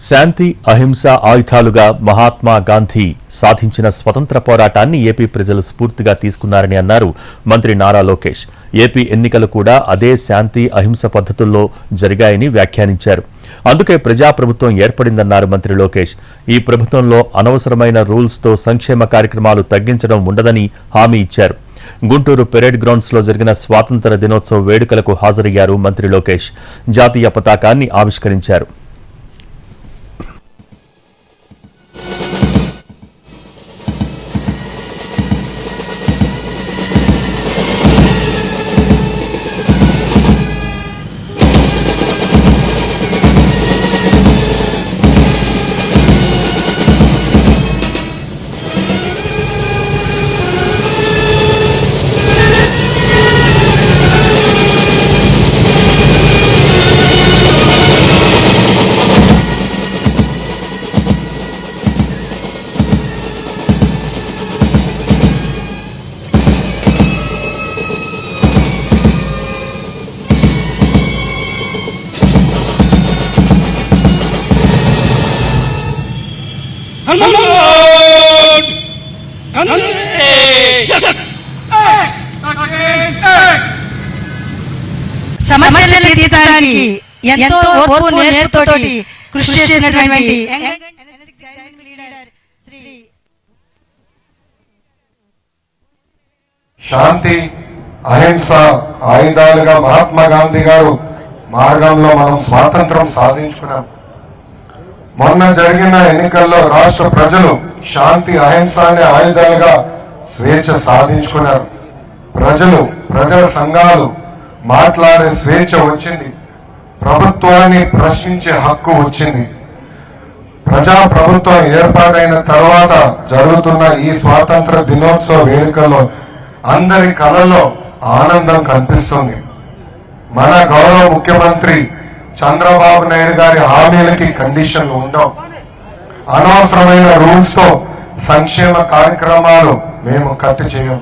శాంతి అహింస ఆయుధాలుగా మహాత్మా గాంధీ సాధించిన స్వతంత్ర పోరాటాన్ని ఏపీ ప్రజలు స్ఫూర్తిగా తీసుకున్నారని అన్నారు మంత్రి నారా లోకేష్. ఏపీ ఎన్నికలు కూడా అదే శాంతి అహింస పద్ధతుల్లో జరిగాయని వ్యాఖ్యానించారు. అందుకే ప్రజాప్రభుత్వం ఏర్పడిందన్నారు మంత్రి లోకేష్. ఈ ప్రభుత్వంలో అనవసరమైన రూల్స్తో సంక్షేమ కార్యక్రమాలు తగ్గించడం ఉండదని హామీ ఇచ్చారు. గుంటూరు పెరేడ్ గ్రౌండ్స్ లో జరిగిన స్వాతంత్ర దినోత్సవ వేడుకలకు హాజరయ్యారు మంత్రి లోకేష్. జాతీయ పతాకాన్ని ఆవిష్కరించారు. సమస్యలు తీర్చడానికి ఎంతో ఓర్పు నేర్పుతోటి కృషి చేసినటువంటి శాంతి అహింస ఆయుధాలుగా మహాత్మా గాంధీ గారు మార్గంలో మనం స్వాతంత్రం సాధించుకున్నాం. మొన్న జరిగిన ఎన్నికల్లో రాష్ట్ర ప్రజలు శాంతి అహింస అనే ఆయుధాలుగా స్వేచ్ఛ సాధించుకున్నారు. ప్రజల సంఘాలు మాట్లాడే స్వేచ్ఛ వచ్చింది. ప్రభుత్వాన్ని ప్రశ్నించే హక్కు వచ్చింది. ప్రజాప్రభుత్వం ఏర్పాటైన తర్వాత జరుగుతున్న ఈ స్వాతంత్ర దినోత్సవ వేడుకల్లో అందరి కళలో ఆనందం కనిపిస్తుంది. మన గౌరవ ముఖ్యమంత్రి చంద్రబాబు నాయుడు గారి హామీలకి కండిషన్లు ఉండవు. అనవసరమైన రూల్స్ తో సంక్షేమ కార్యక్రమాలు మేము కట్ చేయం.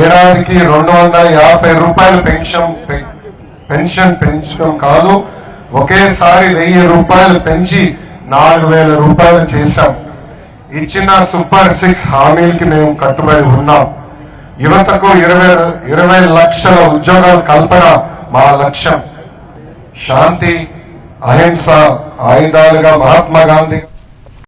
ఏడాదికి 250 రూపాయలు పెన్షన్ పెంచడం కాదు, ఒకేసారి 1000 రూపాయలు పెంచి 4000 రూపాయలు చేశాం. ఇచ్చిన సూపర్ 6 హామీలకి మేము కట్టుబడి ఉన్నాం. యువతకు 20 లక్షల ఉద్యోగాల కల్పన మా లక్ష్యం. శాంతి అహింస ఆయుధాలుగా మహాత్మా గాంధీ